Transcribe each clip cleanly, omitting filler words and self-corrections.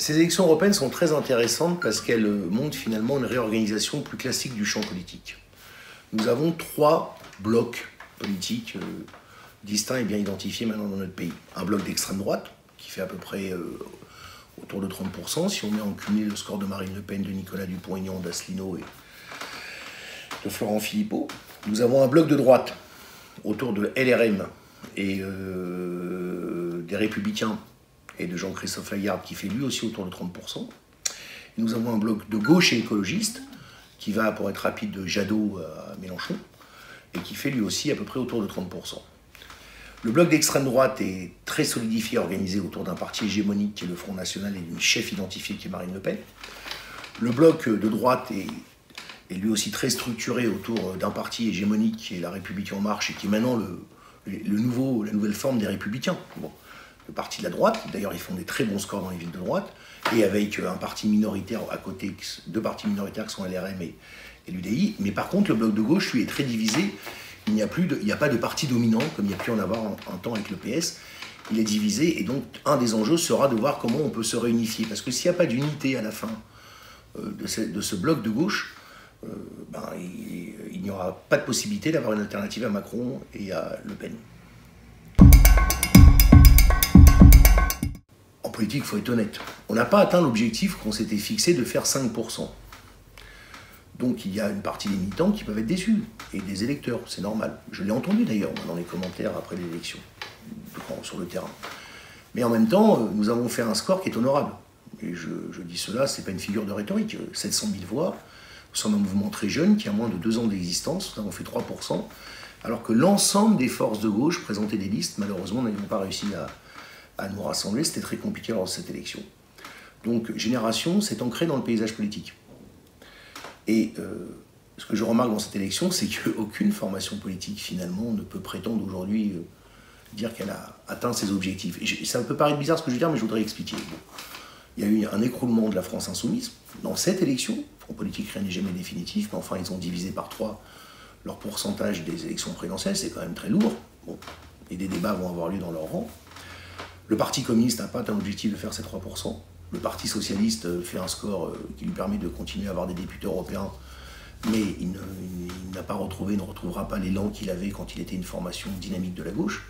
Ces élections européennes sont très intéressantes parce qu'elles montrent finalement une réorganisation plus classique du champ politique. Nous avons trois blocs politiques distincts et bien identifiés maintenant dans notre pays. Un bloc d'extrême droite, qui fait à peu près autour de 30%, si on met en cumulé le score de Marine Le Pen, de Nicolas Dupont-Aignan, d'Asselineau et de Florent Philippot. Nous avons un bloc de droite, autour de LRM et des Républicains, et de Jean-Christophe Lagarde, qui fait lui aussi autour de 30%. Et nous avons un bloc de gauche et écologiste, qui va, pour être rapide, de Jadot à Mélenchon, et qui fait lui aussi à peu près autour de 30%. Le bloc d'extrême droite est très solidifié, organisé autour d'un parti hégémonique qui est le Front National et d'une chef identifiée qui est Marine Le Pen. Le bloc de droite est lui aussi très structuré autour d'un parti hégémonique qui est La République En Marche et qui est maintenant la nouvelle forme des Républicains. Bon. Le parti de la droite, d'ailleurs ils font des très bons scores dans les villes de droite, et avec un parti minoritaire à côté, deux partis minoritaires qui sont LRM et l'UDI, mais par contre le bloc de gauche lui est très divisé, il n'y a pas de parti dominant comme il y a pu en avoir un temps avec le PS, il est divisé, et donc un des enjeux sera de voir comment on peut se réunifier, parce que s'il n'y a pas d'unité à la fin de ce bloc de gauche, il n'y aura pas de possibilité d'avoir une alternative à Macron et à Le Pen. En politique, il faut être honnête. On n'a pas atteint l'objectif qu'on s'était fixé de faire 5%. Donc il y a une partie des militants qui peuvent être déçus, et des électeurs, c'est normal. Je l'ai entendu d'ailleurs dans les commentaires après l'élection, sur le terrain. Mais en même temps, nous avons fait un score qui est honorable. Et je dis cela, c'est pas une figure de rhétorique. 700 000 voix, nous sommes un mouvement très jeune qui a moins de 2 ans d'existence, nous avons fait 3%, alors que l'ensemble des forces de gauche présentaient des listes, malheureusement, n'avons pas réussi à nous rassembler, c'était très compliqué lors de cette élection. Donc, Génération s'est ancrée dans le paysage politique. Et ce que je remarque dans cette élection, c'est qu'aucune formation politique, finalement, ne peut prétendre aujourd'hui dire qu'elle a atteint ses objectifs. Et ça peut paraître bizarre ce que je veux dire, mais je voudrais expliquer. Bon. Il y a eu un écroulement de la France insoumise dans cette élection. En politique, rien n'est jamais définitif, mais enfin, ils ont divisé par 3 leur pourcentage des élections présidentielles, c'est quand même très lourd. Bon. Et des débats vont avoir lieu dans leur rang. Le Parti communiste n'a pas atteint l'objectif de faire ces 3%. Le Parti socialiste fait un score qui lui permet de continuer à avoir des députés européens, mais il n'a pas retrouvé, ne retrouvera pas l'élan qu'il avait quand il était une formation dynamique de la gauche.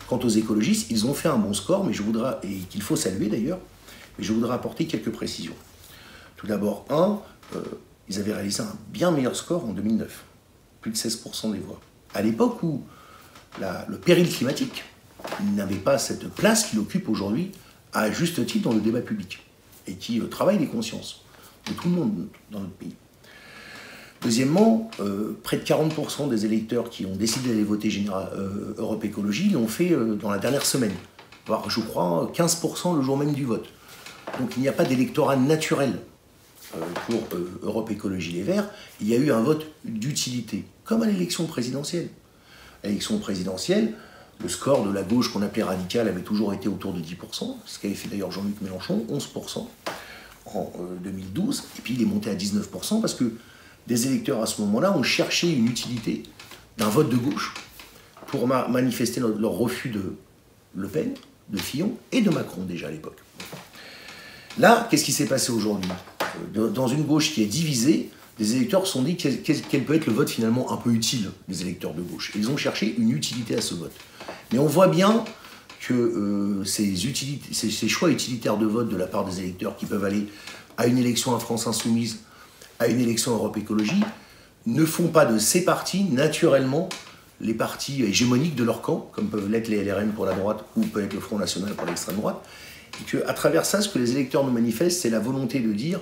Quant aux écologistes, ils ont fait un bon score, mais et qu'il faut saluer d'ailleurs, mais je voudrais apporter quelques précisions. Tout d'abord, ils avaient réalisé un bien meilleur score en 2009, plus de 16% des voix. À l'époque où le péril climatique n'avait pas cette place qu'il occupe aujourd'hui, à juste titre dans le débat public, et qui travaille les consciences de tout le monde dans notre pays. Deuxièmement, près de 40% des électeurs qui ont décidé d'aller voter Europe Écologie l'ont fait dans la dernière semaine, voire je crois 15% le jour même du vote. Donc il n'y a pas d'électorat naturel pour Europe Écologie Les Verts, il y a eu un vote d'utilité, comme à l'élection présidentielle. À l'élection présidentielle, le score de la gauche qu'on appelait radicale avait toujours été autour de 10%, ce qu'avait fait d'ailleurs Jean-Luc Mélenchon, 11% en 2012, et puis il est monté à 19% parce que des électeurs à ce moment-là ont cherché une utilité d'un vote de gauche pour manifester leur refus de Le Pen, de Fillon et de Macron déjà à l'époque. Là, qu'est-ce qui s'est passé aujourd'hui? Dans une gauche qui est divisée, les électeurs se sont dit quel peut être le vote finalement un peu utile des électeurs de gauche. Et ils ont cherché une utilité à ce vote. Mais on voit bien que ces choix utilitaires de vote de la part des électeurs qui peuvent aller à une élection à France Insoumise, à une élection Europe Écologie, ne font pas de ces partis naturellement les partis hégémoniques de leur camp, comme peuvent l'être les LRM pour la droite ou peut être le Front National pour l'extrême droite. Et qu'à travers ça, ce que les électeurs nous manifestent, c'est la volonté de dire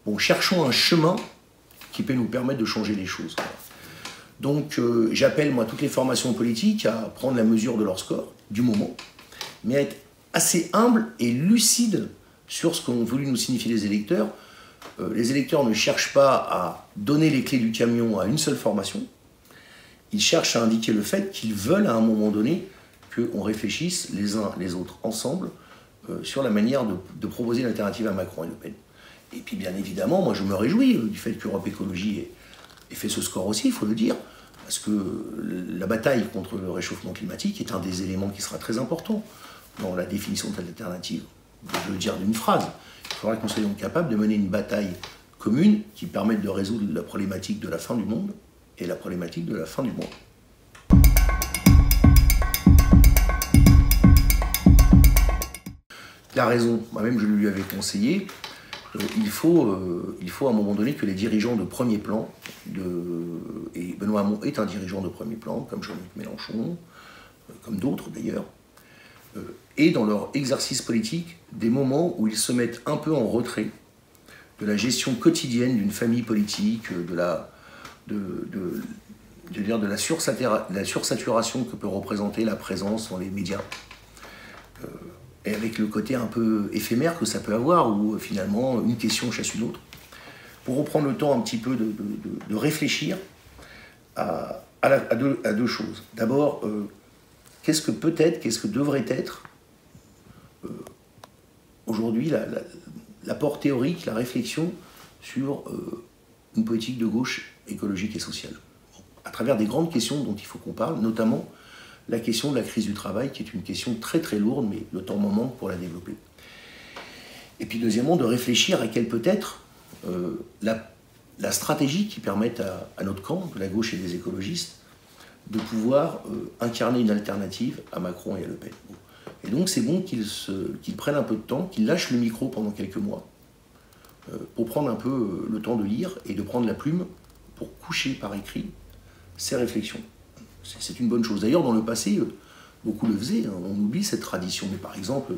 bon, cherchons un chemin qui peut nous permettre de changer les choses. Donc j'appelle moi toutes les formations politiques à prendre la mesure de leur score, du moment, mais à être assez humble et lucide sur ce qu'ont voulu nous signifier les électeurs. Les électeurs ne cherchent pas à donner les clés du camion à une seule formation, ils cherchent à indiquer le fait qu'ils veulent à un moment donné qu'on réfléchisse les uns les autres ensemble sur la manière de proposer une alternative à Macron et Le Pen. Et puis bien évidemment, moi je me réjouis du fait qu'Europe Écologie ait fait ce score aussi, il faut le dire, parce que la bataille contre le réchauffement climatique est un des éléments qui sera très important dans la définition de cette alternative. Je veux le dire d'une phrase, Il faudra que nous soyons capables de mener une bataille commune qui permette de résoudre la problématique de la fin du monde et la problématique de la fin du mois. Il a raison, moi-même je lui avais conseillé, il faut à un moment donné que les dirigeants de premier plan, et Benoît Hamon est un dirigeant de premier plan, comme Jean-Luc Mélenchon, comme d'autres d'ailleurs, aient dans leur exercice politique des moments où ils se mettent un peu en retrait de la gestion quotidienne d'une famille politique, de la sursaturation que peut représenter la présence dans les médias. Et avec le côté un peu éphémère que ça peut avoir, où finalement une question chasse une autre, pour reprendre le temps un petit peu de réfléchir à deux choses. D'abord, qu'est-ce que devrait être aujourd'hui l'apport théorique, la réflexion sur une politique de gauche écologique et sociale, à travers des grandes questions dont il faut qu'on parle, notamment la question de la crise du travail, qui est une question très très lourde, mais le temps m'en manque pour la développer. Et puis deuxièmement, de réfléchir à quelle peut être la stratégie qui permette à notre camp, de la gauche et des écologistes, de pouvoir incarner une alternative à Macron et à Le Pen. Bon. Et donc c'est bon qu'ils prennent un peu de temps, qu'ils lâchent le micro pendant quelques mois, pour prendre un peu le temps de lire et de prendre la plume pour coucher par écrit ces réflexions. C'est une bonne chose. D'ailleurs, dans le passé, beaucoup le faisaient. Hein. On oublie cette tradition. Mais par exemple,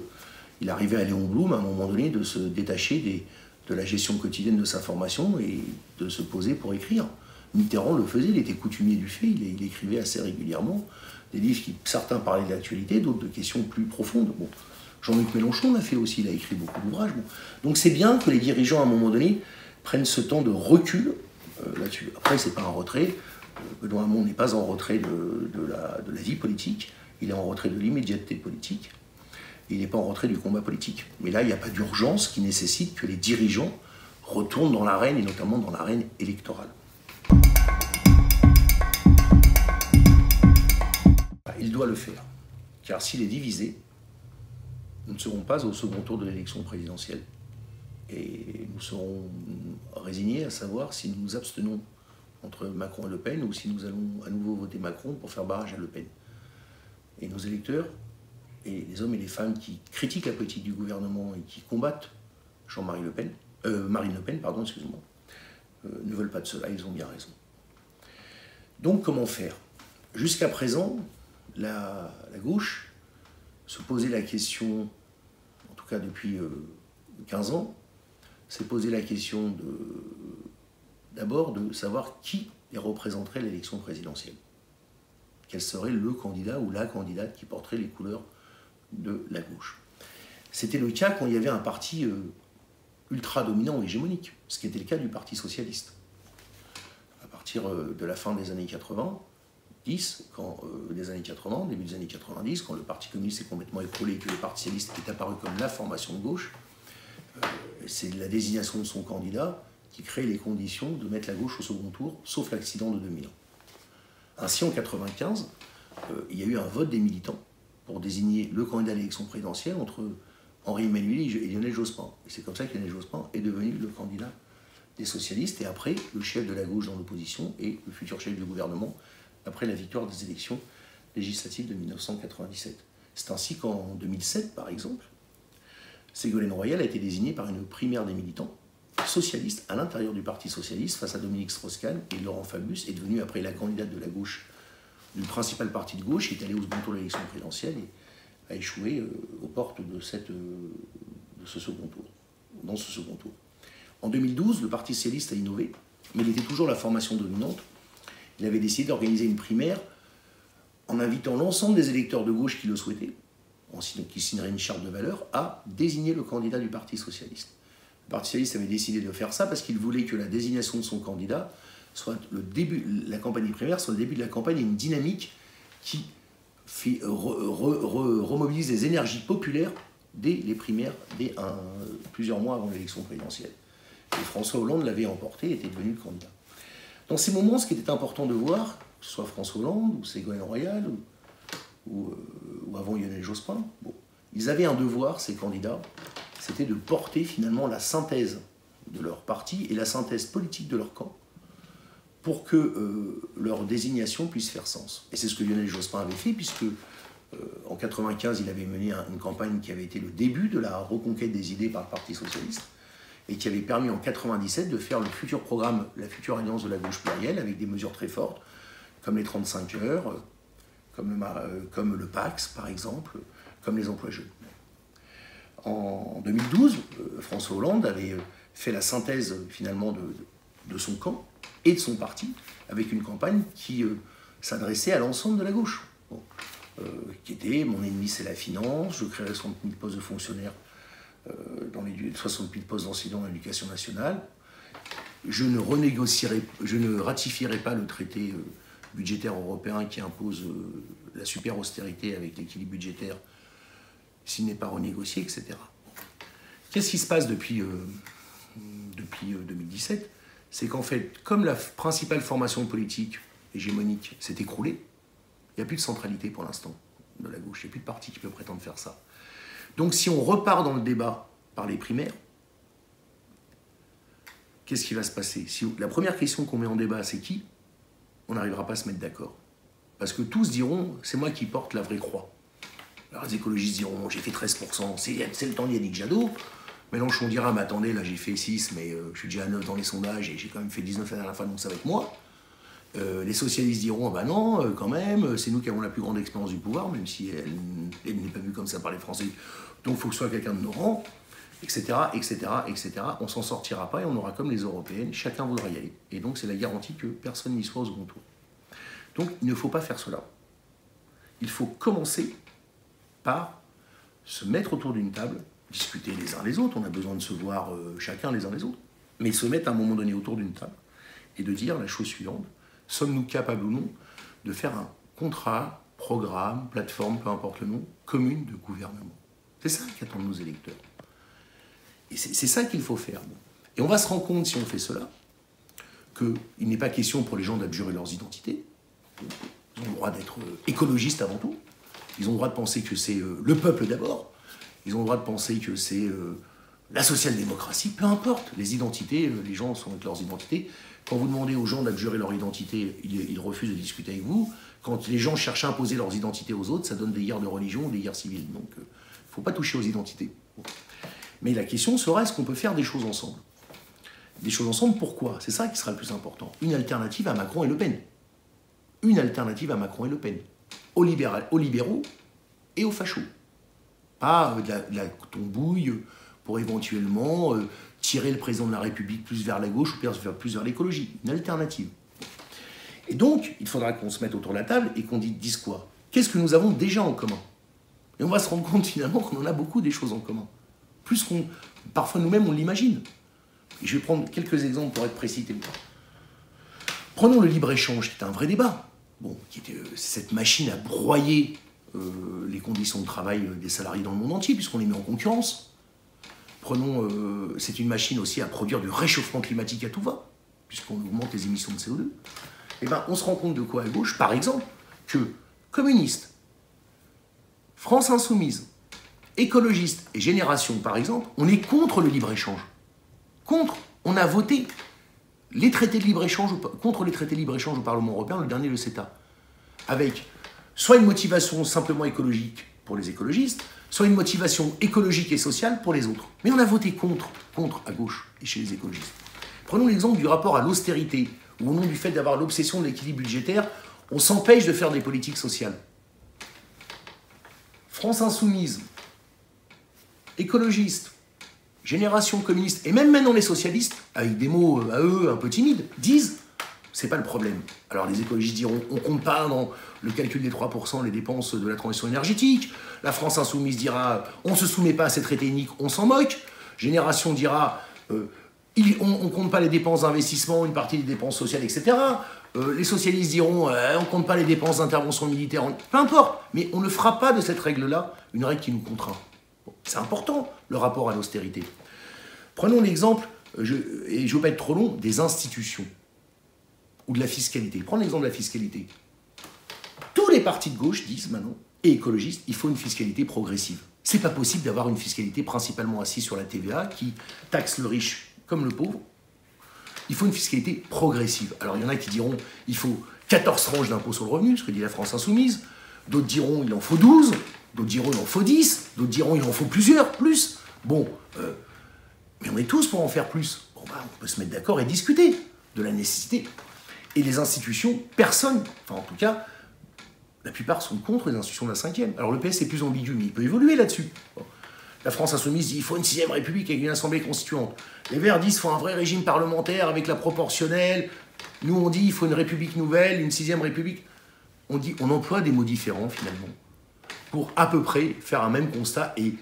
il arrivait à Léon Blum, à un moment donné, de se détacher de la gestion quotidienne de sa formation et de se poser pour écrire. Mitterrand le faisait, il était coutumier du fait, il écrivait assez régulièrement des livres qui, certains parlaient de l'actualité, d'autres de questions plus profondes. Bon. Jean-Luc Mélenchon l'a fait aussi, il a écrit beaucoup d'ouvrages. Bon. Donc c'est bien que les dirigeants, à un moment donné, prennent ce temps de recul là-dessus. Après, c'est pas un retrait. Benoît Hamon n'est pas en retrait de la vie politique, il est en retrait de l'immédiateté politique, et il n'est pas en retrait du combat politique. Mais là, il n'y a pas d'urgence qui nécessite que les dirigeants retournent dans l'arène, et notamment dans l'arène électorale. Il doit le faire, car s'il est divisé, nous ne serons pas au second tour de l'élection présidentielle. Et nous serons résignés à savoir si nous nous abstenons entre Macron et Le Pen, ou si nous allons à nouveau voter Macron pour faire barrage à Le Pen. Et nos électeurs, et les hommes et les femmes qui critiquent la politique du gouvernement et qui combattent Marine Le Pen, excusez-moi, ne veulent pas de cela, ils ont bien raison. Donc comment faire? Jusqu'à présent, la gauche se posait la question, en tout cas depuis 15 ans, s'est posé la question d'abord de savoir qui les représenterait l'élection présidentielle. Quel serait le candidat ou la candidate qui porterait les couleurs de la gauche. C'était le cas quand il y avait un parti ultra dominant ou hégémonique, ce qui était le cas du Parti socialiste. À partir de la fin des années 90, des années 80, début des années 90, quand le Parti communiste est complètement écroulé et que le Parti socialiste est apparu comme la formation de gauche, c'est la désignation de son candidat qui crée les conditions de mettre la gauche au second tour, sauf l'accident de 2000. Ainsi, en 1995, il y a eu un vote des militants pour désigner le candidat à l'élection présidentielle entre Henri Emmanuel et Lionel Jospin. Et c'est comme ça que Lionel Jospin est devenu le candidat des socialistes, et après, le chef de la gauche dans l'opposition et le futur chef du gouvernement, après la victoire des élections législatives de 1997. C'est ainsi qu'en 2007, par exemple, Ségolène Royal a été désignée par une primaire des militants socialiste à l'intérieur du Parti socialiste face à Dominique Strauss-Kahn, et Laurent Fabius est devenue après la candidate de la gauche, du principal parti de gauche, qui est allée au second tour de l'élection présidentielle et a échoué aux portes de ce second tour, dans ce second tour. En 2012, le Parti socialiste a innové, mais il était toujours la formation dominante. Il avait décidé d'organiser une primaire en invitant l'ensemble des électeurs de gauche qui le souhaitaient, qui signeraient une charte de valeurs, à désigner le candidat du Parti socialiste. Le Parti socialiste avait décidé de faire ça parce qu'il voulait que la désignation de son candidat soit le début, la campagne primaire soit le début de la campagne et une dynamique qui remobilise les énergies populaires dès les primaires, plusieurs mois avant l'élection présidentielle. Et François Hollande l'avait emporté et était devenu le candidat. Dans ces moments, ce qui était important de voir, que ce soit François Hollande ou Ségolène Royal ou avant Lionel Jospin, bon, ils avaient un devoir, ces candidats, c'était de porter finalement la synthèse de leur parti et la synthèse politique de leur camp pour que leur désignation puisse faire sens. Et c'est ce que Lionel Jospin avait fait, puisque en 1995, il avait mené une campagne qui avait été le début de la reconquête des idées par le Parti socialiste, et qui avait permis en 1997 de faire le futur programme, la future alliance de la gauche plurielle, avec des mesures très fortes, comme les 35 heures, comme le PAX, par exemple, comme les emplois jeunes. En 2012, François Hollande avait fait la synthèse, finalement, de son camp et de son parti, avec une campagne qui s'adressait à l'ensemble de la gauche. Bon. Qui était « Mon ennemi, c'est la finance, je créerai 60 000 postes de fonctionnaires, 60 000 postes d'enseignants dans l'éducation nationale, je ne ratifierai pas le traité budgétaire européen qui impose la super austérité avec l'équilibre budgétaire s'il n'est pas renégocié, etc. » Qu'est-ce qui se passe depuis 2017? C'est qu'en fait, comme la principale formation politique hégémonique s'est écroulée, il n'y a plus de centralité pour l'instant de la gauche. Il n'y a plus de parti qui peut prétendre faire ça. Donc si on repart dans le débat par les primaires, qu'est-ce qui va se passer? Si la première question qu'on met en débat, c'est qui? On n'arrivera pas à se mettre d'accord. Parce que tous diront, c'est moi qui porte la vraie croix. Alors les écologistes diront, j'ai fait 13%, c'est le temps de Yannick Jadot. Mélenchon dira, mais attendez, là j'ai fait 6, mais je suis déjà à 9 dans les sondages et j'ai quand même fait 19 à la fin, donc ça va être moi. Les socialistes diront, ah bah non, quand même, c'est nous qui avons la plus grande expérience du pouvoir, même si elle n'est pas vue comme ça par les Français, donc il faut que ce soit quelqu'un de nos rangs, etc., etc., etc. On s'en sortira pas et on aura comme les européennes, chacun voudra y aller. Et donc c'est la garantie que personne n'y soit au second tour. Donc il ne faut pas faire cela. Il faut commencer par se mettre autour d'une table, discuter les uns les autres, on a besoin de se voir chacun les uns les autres, mais se mettre à un moment donné autour d'une table et de dire la chose suivante: sommes-nous capables ou non de faire un contrat, programme, plateforme, peu importe le nom, commune de gouvernement? C'est ça qu'attendent nos électeurs. Et c'est ça qu'il faut faire. Et on va se rendre compte, si on fait cela, qu'il n'est pas question pour les gens d'abjurer leurs identités. Ils ont le droit d'être écologistes avant tout. Ils ont le droit de penser que c'est le peuple d'abord. Ils ont le droit de penser que c'est la social-démocratie. Peu importe, les identités, les gens sont avec leurs identités. Quand vous demandez aux gens d'abjurer leur identité, ils refusent de discuter avec vous. Quand les gens cherchent à imposer leurs identités aux autres, ça donne des guerres de religion ou des guerres civiles. Donc, il ne faut pas toucher aux identités. Mais la question sera, est-ce qu'on peut faire des choses ensemble? Des choses ensemble, pourquoi? C'est ça qui sera le plus important. Une alternative à Macron et Le Pen. Une alternative à Macron et Le Pen. Aux libéraux et aux fachos. Pas de la tombouille pour éventuellement tirer le président de la République plus vers la gauche ou plus vers l'écologie. Une alternative. Et donc, il faudra qu'on se mette autour de la table et qu'on dise quoi? Qu'est-ce que nous avons déjà en commun? Et on va se rendre compte finalement qu'on en a beaucoup des choses en commun. Plus qu'on, parfois nous-mêmes, on l'imagine. Et je vais prendre quelques exemples pour être précis. Prenons le libre-échange, qui est un vrai débat. Bon, qui était cette machine à broyer les conditions de travail des salariés dans le monde entier, puisqu'on les met en concurrence. Prenons, c'est une machine aussi à produire du réchauffement climatique à tout va, puisqu'on augmente les émissions de CO2. Eh bien, on se rend compte de quoi à gauche? Par exemple, que communistes, France Insoumise, écologistes et Génération, par exemple, on est contre le libre-échange. Contre. On a voté les traités de libre-échange, contre les traités de libre-échange au Parlement européen, le dernier, le CETA. Avec soit une motivation simplement écologique pour les écologistes, soit une motivation écologique et sociale pour les autres. Mais on a voté contre à gauche et chez les écologistes. Prenons l'exemple du rapport à l'austérité, où au nom du fait d'avoir l'obsession de l'équilibre budgétaire, on s'empêche de faire des politiques sociales. France Insoumise, écologistes, Génération communiste, et même maintenant les socialistes, avec des mots à eux un peu timides, disent « c'est pas le problème ». Alors les écologistes diront « on compte pas dans le calcul des 3% les dépenses de la transition énergétique ». La France Insoumise dira « on se soumet pas à cette traité unique, on s'en moque ». Génération dira « on compte pas les dépenses d'investissement, une partie des dépenses sociales, etc. » Les socialistes diront on compte pas les dépenses d'intervention militaire. Peu importe, mais on ne fera pas de cette règle-là une règle qui nous contraint. C'est important, le rapport à l'austérité. Prenons l'exemple, et je ne veux pas être trop long, des institutions ou de la fiscalité. Prenons l'exemple de la fiscalité. Tous les partis de gauche disent maintenant, et écologistes, il faut une fiscalité progressive. C'est pas possible d'avoir une fiscalité principalement assise sur la TVA qui taxe le riche comme le pauvre. Il faut une fiscalité progressive. Alors il y en a qui diront il faut 14 tranches d'impôt sur le revenu, ce que dit la France Insoumise. D'autres diront il en faut 12, d'autres diront il en faut 10, d'autres diront il en faut plusieurs, plus. Bon, mais on est tous pour en faire plus. Bon, bah, on peut se mettre d'accord et discuter de la nécessité. Et les institutions, personne, enfin en tout cas, la plupart sont contre les institutions de la 5e. Alors le PS est plus ambigu, mais il peut évoluer là-dessus. Bon. La France Insoumise dit il faut une 6e République avec une assemblée constituante. Les Verts disent il faut un vrai régime parlementaire avec la proportionnelle. Nous on dit il faut une République nouvelle, une 6e République. On emploie des mots différents finalement pour à peu près faire un même constat et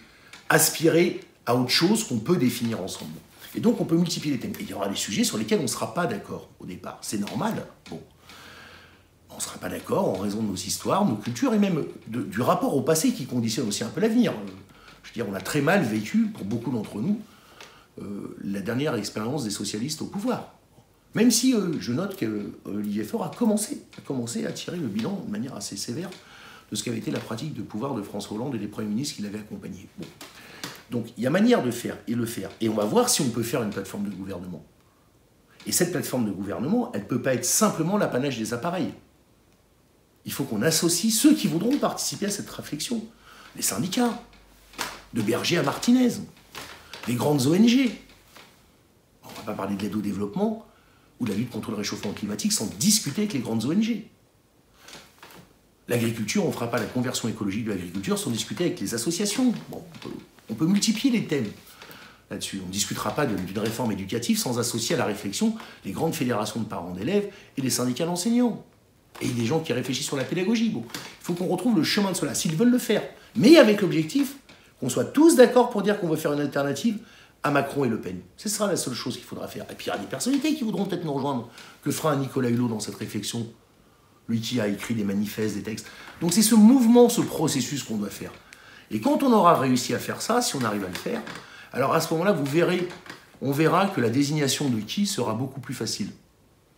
aspirer à autre chose qu'on peut définir ensemble. Et donc on peut multiplier les thèmes. Et il y aura des sujets sur lesquels on ne sera pas d'accord au départ. C'est normal. Bon. On ne sera pas d'accord en raison de nos histoires, nos cultures et même du rapport au passé qui conditionne aussi un peu l'avenir. Je veux dire, on a très mal vécu, pour beaucoup d'entre nous, la dernière expérience des socialistes au pouvoir. Même si je note qu'Olivier Faure a commencé à tirer le bilan de manière assez sévère de ce qu'avait été la pratique de pouvoir de François Hollande et des premiers ministres qui l'avaient accompagné. Bon. Donc il y a manière de faire et le faire. Et on va voir si on peut faire une plateforme de gouvernement. Et cette plateforme de gouvernement, elle ne peut pas être simplement l'apanage des appareils. Il faut qu'on associe ceux qui voudront participer à cette réflexion. Les syndicats, de Berger à Martinez, les grandes ONG. On ne va pas parler de l'aide au développement ou de la lutte contre le réchauffement climatique sans discuter avec les grandes ONG. L'agriculture, on ne fera pas la conversion écologique de l'agriculture sans discuter avec les associations. Bon, on peut multiplier les thèmes là-dessus. On ne discutera pas d'une réforme éducative sans associer à la réflexion les grandes fédérations de parents d'élèves et les syndicats d'enseignants. Et des gens qui réfléchissent sur la pédagogie. Bon, il faut qu'on retrouve le chemin de cela, s'ils veulent le faire. Mais avec l'objectif qu'on soit tous d'accord pour dire qu'on veut faire une alternative à Macron et Le Pen. Ce sera la seule chose qu'il faudra faire. Et puis il y a des personnalités qui voudront peut-être nous rejoindre. Que fera un Nicolas Hulot dans cette réflexion? Lui qui a écrit des manifestes, des textes. Donc c'est ce mouvement, ce processus qu'on doit faire. Et quand on aura réussi à faire ça, si on arrive à le faire, alors à ce moment-là, vous verrez, on verra que la désignation de qui sera beaucoup plus facile.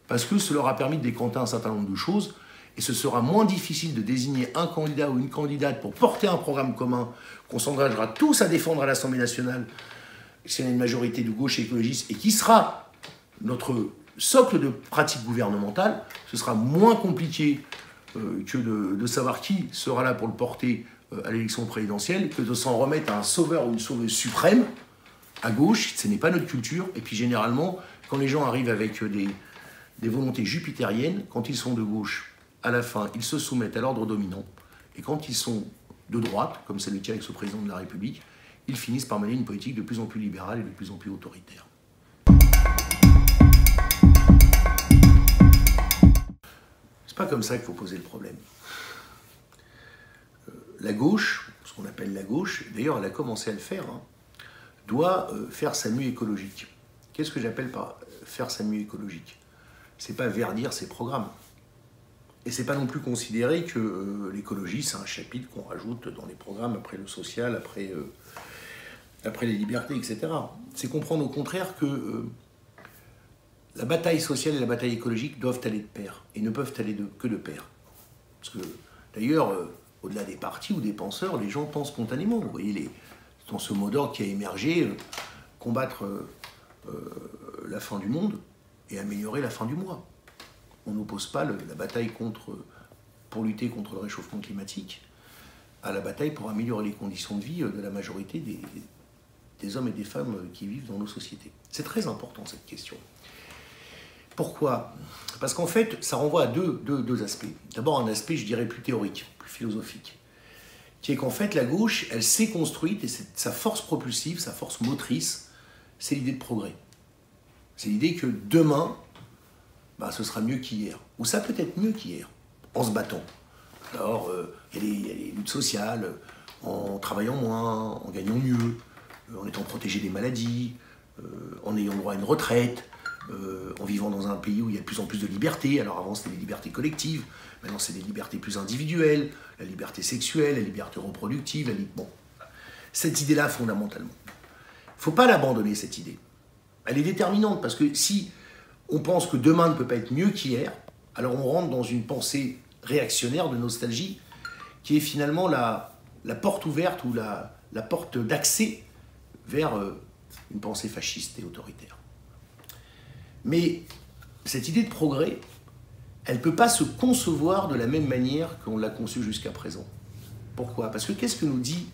Parce que cela aura permis de décanter un certain nombre de choses, et ce sera moins difficile de désigner un candidat ou une candidate pour porter un programme commun qu'on s'engagera tous à défendre à l'Assemblée nationale, si on a une majorité de gauche et écologiste, et qui sera notre socle de pratique gouvernementale. Ce sera moins compliqué que de savoir qui sera là pour le porter à l'élection présidentielle, que de s'en remettre à un sauveur ou une sauveuse suprême, à gauche. Ce n'est pas notre culture. Et puis généralement, quand les gens arrivent avec des volontés jupitériennes, quand ils sont de gauche, à la fin, ils se soumettent à l'ordre dominant. Et quand ils sont de droite, comme c'est le cas avec ce président de la République, ils finissent par mener une politique de plus en plus libérale et de plus en plus autoritaire. C'est pas comme ça qu'il faut poser le problème. La gauche, ce qu'on appelle la gauche, d'ailleurs elle a commencé à le faire, doit faire sa mue écologique. Qu'est-ce que j'appelle par faire sa mue écologique? C'est pas verdir ses programmes. Et c'est pas non plus considérer que l'écologie, c'est un chapitre qu'on rajoute dans les programmes après le social, après les libertés, etc. C'est comprendre au contraire que la bataille sociale et la bataille écologique doivent aller de pair, et ne peuvent aller que de pair. Parce que, d'ailleurs, au-delà des partis ou des penseurs, les gens pensent spontanément. Vous voyez, dans ce mot d'ordre qui a émergé, combattre la fin du monde et améliorer la fin du mois. On n'oppose pas la bataille pour lutter contre le réchauffement climatique à la bataille pour améliorer les conditions de vie de la majorité des hommes et des femmes qui vivent dans nos sociétés. C'est très important cette question. Pourquoi? Parce qu'en fait, ça renvoie à deux aspects. D'abord un aspect, je dirais, plus théorique, plus philosophique, qui est qu'en fait la gauche, elle s'est construite, et c'est sa force propulsive, sa force motrice, c'est l'idée de progrès. C'est l'idée que demain, ce sera mieux qu'hier. Ou ça peut être mieux qu'hier, en se battant. Alors, il y a les luttes sociales, en travaillant moins, en gagnant mieux, en étant protégé des maladies, en ayant droit à une retraite, en vivant dans un pays où il y a de plus en plus de libertés. Alors avant, c'était des libertés collectives, maintenant c'est des libertés plus individuelles, la liberté sexuelle, la liberté reproductive, Bon, cette idée-là, fondamentalement. Il ne faut pas l'abandonner, cette idée. Elle est déterminante, parce que si on pense que demain ne peut pas être mieux qu'hier, alors on rentre dans une pensée réactionnaire de nostalgie, qui est finalement la porte ouverte ou la porte d'accès vers une pensée fasciste et autoritaire. Mais cette idée de progrès, elle ne peut pas se concevoir de la même manière qu'on l'a conçue jusqu'à présent. Pourquoi? Parce que qu'est-ce que nous dit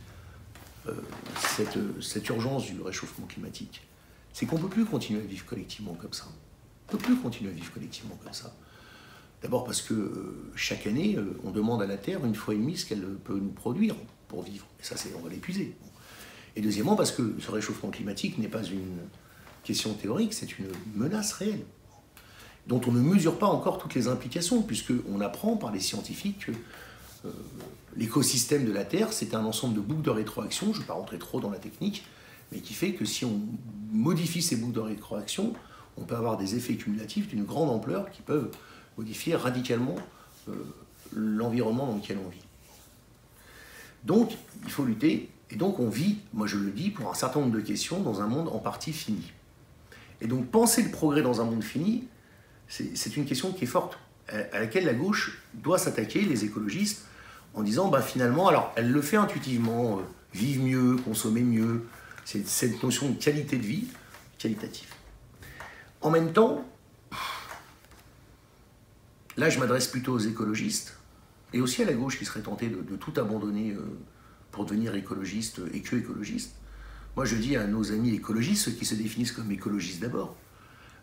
cette urgence du réchauffement climatique? C'est qu'on ne peut plus continuer à vivre collectivement comme ça. On ne peut plus continuer à vivre collectivement comme ça. D'abord parce que chaque année, on demande à la Terre 1,5 fois ce qu'elle peut nous produire pour vivre. Et ça, on va l'épuiser. Et deuxièmement, parce que ce réchauffement climatique n'est pas une question théorique, c'est une menace réelle, dont on ne mesure pas encore toutes les implications, puisqu'on apprend par les scientifiques que l'écosystème de la Terre, c'est un ensemble de boucles de rétroaction, je ne vais pas rentrer trop dans la technique, mais qui fait que si on modifie ces boucles de rétroaction, on peut avoir des effets cumulatifs d'une grande ampleur qui peuvent modifier radicalement l'environnement dans lequel on vit. Donc, il faut lutter, et donc on vit, moi je le dis, pour un certain nombre de questions, dans un monde en partie fini. Et donc penser le progrès dans un monde fini, c'est une question qui est forte, à laquelle la gauche doit s'attaquer, les écologistes, en disant, finalement, alors elle le fait intuitivement, vivre mieux, consommer mieux, c'est cette notion de qualité de vie, qualitative. En même temps, là je m'adresse plutôt aux écologistes, et aussi à la gauche qui serait tentée de tout abandonner pour devenir écologiste et que écologiste. Moi je dis à nos amis écologistes, ceux qui se définissent comme écologistes d'abord,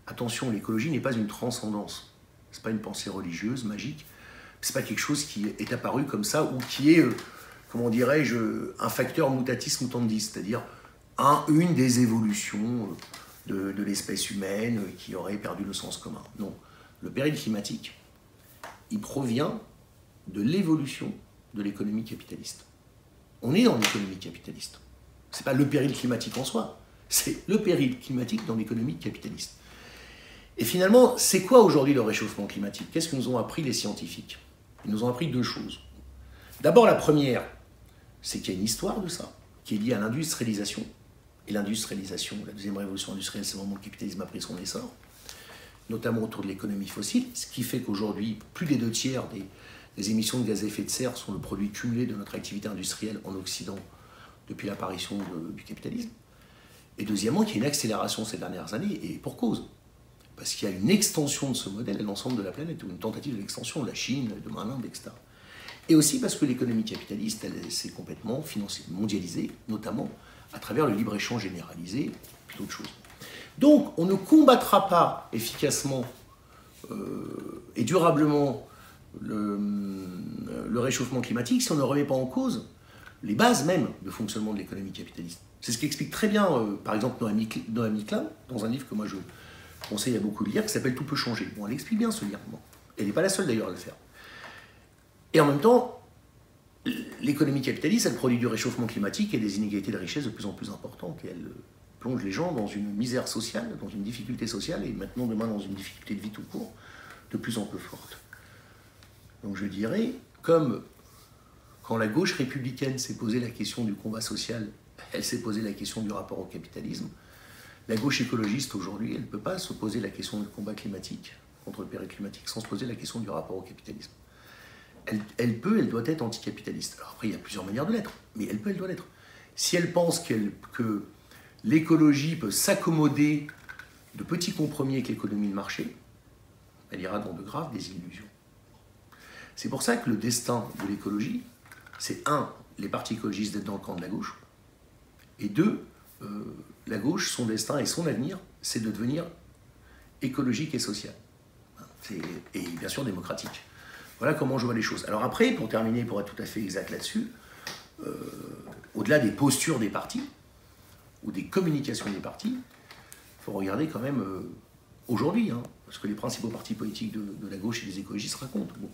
attention, l'écologie n'est pas une transcendance, c'est pas une pensée religieuse, magique, c'est pas quelque chose qui est apparu comme ça, ou qui est, comment dirais-je, un facteur mutatis mutandis, c'est-à-dire une des évolutions de l'espèce humaine qui aurait perdu le sens commun. Non, le péril climatique, il provient de l'évolution de l'économie capitaliste. On est en économie capitaliste. C'est pas le péril climatique en soi, c'est le péril climatique dans l'économie capitaliste. Et finalement, c'est quoi aujourd'hui le réchauffement climatique? Qu'est-ce que nous ont appris les scientifiques? Ils nous ont appris deux choses. D'abord, la première, c'est qu'il y a une histoire de ça, qui est liée à l'industrialisation. Et l'industrialisation, la deuxième révolution industrielle, c'est le moment où le capitalisme a pris son essor, notamment autour de l'économie fossile, ce qui fait qu'aujourd'hui, plus des 2/3 des émissions de gaz à effet de serre sont le produit cumulé de notre activité industrielle en Occident depuis l'apparition du capitalisme. Et deuxièmement, qu'il y a une accélération ces dernières années, et pour cause. Parce qu'il y a une extension de ce modèle à l'ensemble de la planète, ou une tentative de l'extension, la Chine, demain l'Inde, etc. Et aussi parce que l'économie capitaliste, elle s'est complètement mondialisée, notamment à travers le libre-échange généralisé, puis d'autres choses. Donc, on ne combattra pas efficacement et durablement le réchauffement climatique si on ne remet pas en cause les bases même de fonctionnement de l'économie capitaliste. C'est ce qu'explique très bien, par exemple, Noémie Klein, dans un livre que moi je conseille à beaucoup de lire, qui s'appelle « Tout peut changer ». Bon, elle explique bien ce livre. Bon. Elle n'est pas la seule d'ailleurs à le faire. Et en même temps, l'économie capitaliste, elle produit du réchauffement climatique et des inégalités de richesse de plus en plus importantes. Et elle plonge les gens dans une misère sociale, dans une difficulté sociale, et maintenant, demain, dans une difficulté de vie tout court, de plus en plus forte. Donc je dirais, comme quand la gauche républicaine s'est posé la question du combat social, elle s'est posé la question du rapport au capitalisme, la gauche écologiste aujourd'hui, elle ne peut pas se poser la question du combat climatique, contre le péril climatique, sans se poser la question du rapport au capitalisme. Elle doit être anticapitaliste. Alors après, il y a plusieurs manières de l'être, mais elle doit l'être. Si elle pense que l'écologie peut s'accommoder de petits compromis avec l'économie de marché, elle ira dans de graves désillusions. C'est pour ça que le destin de l'écologie, c'est les partis écologistes d'être dans le camp de la gauche, et la gauche, son destin et son avenir, c'est de devenir écologique et social. Et bien sûr démocratique. Voilà comment je vois les choses. Alors après, pour terminer, pour être tout à fait exact là-dessus, au-delà des postures des partis, ou des communications des partis, il faut regarder quand même aujourd'hui, ce que les principaux partis politiques de la gauche et des écologistes racontent. Bon.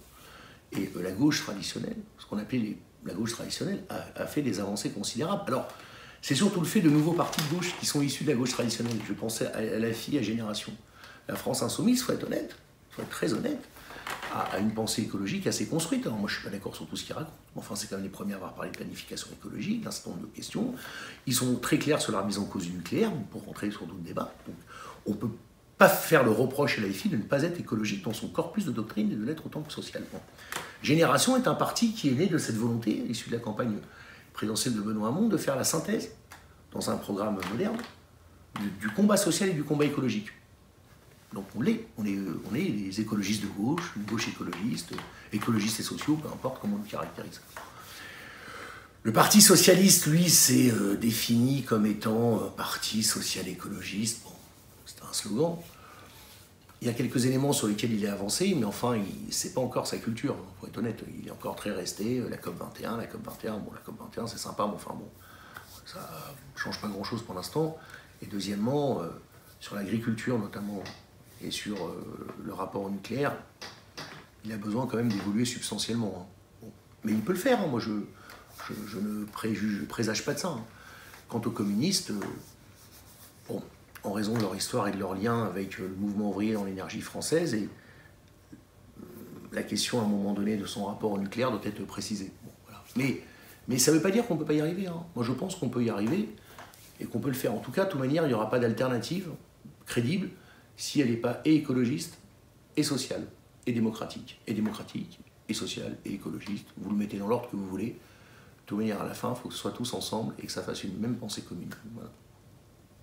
Et la gauche traditionnelle, ce qu'on appelait la gauche traditionnelle, a fait des avancées considérables. Alors, c'est surtout le fait de nouveaux partis de gauche qui sont issus de la gauche traditionnelle. Je pensais à la FI, à Génération. La France Insoumise, il faut être honnête, il faut être très honnête, a une pensée écologique assez construite. Alors moi, je ne suis pas d'accord sur tout ce qu'ils racontent. Enfin, c'est quand même les premiers à avoir parlé de planification écologique, d'un certain nombre de questions. Ils sont très clairs sur la remise en cause du nucléaire, pour rentrer sur d'autres débats. Donc, on ne peut pas faire le reproche à la FI de ne pas être écologique dans son corpus de doctrine et de l'être autant que socialement. Génération est un parti qui est né de cette volonté, issue de la campagne présidentielle de Benoît Hamon, de faire la synthèse, dans un programme moderne, du combat social et du combat écologique. Donc on est les écologistes de gauche, une gauche écologiste, écologistes et sociaux, peu importe comment on le caractérise. Le Parti socialiste, lui, s'est défini comme étant un parti social-écologiste. Bon, c'est un slogan. Il y a quelques éléments sur lesquels il est avancé, mais enfin, c'est pas encore sa culture, pour être honnête. Il est encore très resté, la COP21, bon, la COP21, c'est sympa, mais enfin bon, ça ne change pas grand-chose pour l'instant. Et deuxièmement, sur l'agriculture notamment, et sur le rapport au nucléaire, il a besoin quand même d'évoluer substantiellement. Bon. Mais il peut le faire, hein. Moi je ne présage pas de ça. Hein. Quant aux communistes, bon, en raison de leur histoire et de leur lien avec le mouvement ouvrier dans l'énergie française, et la question à un moment donné de son rapport au nucléaire doit être précisée. Bon, voilà. Mais ça ne veut pas dire qu'on ne peut pas y arriver. Hein. Moi je pense qu'on peut y arriver et qu'on peut le faire. En tout cas, de toute manière, il n'y aura pas d'alternative crédible si elle n'est pas et écologiste, et sociale, et démocratique, et sociale, et écologiste. Vous le mettez dans l'ordre que vous voulez. De toute manière, à la fin, il faut que ce soit tous ensemble et que ça fasse une même pensée commune. Voilà.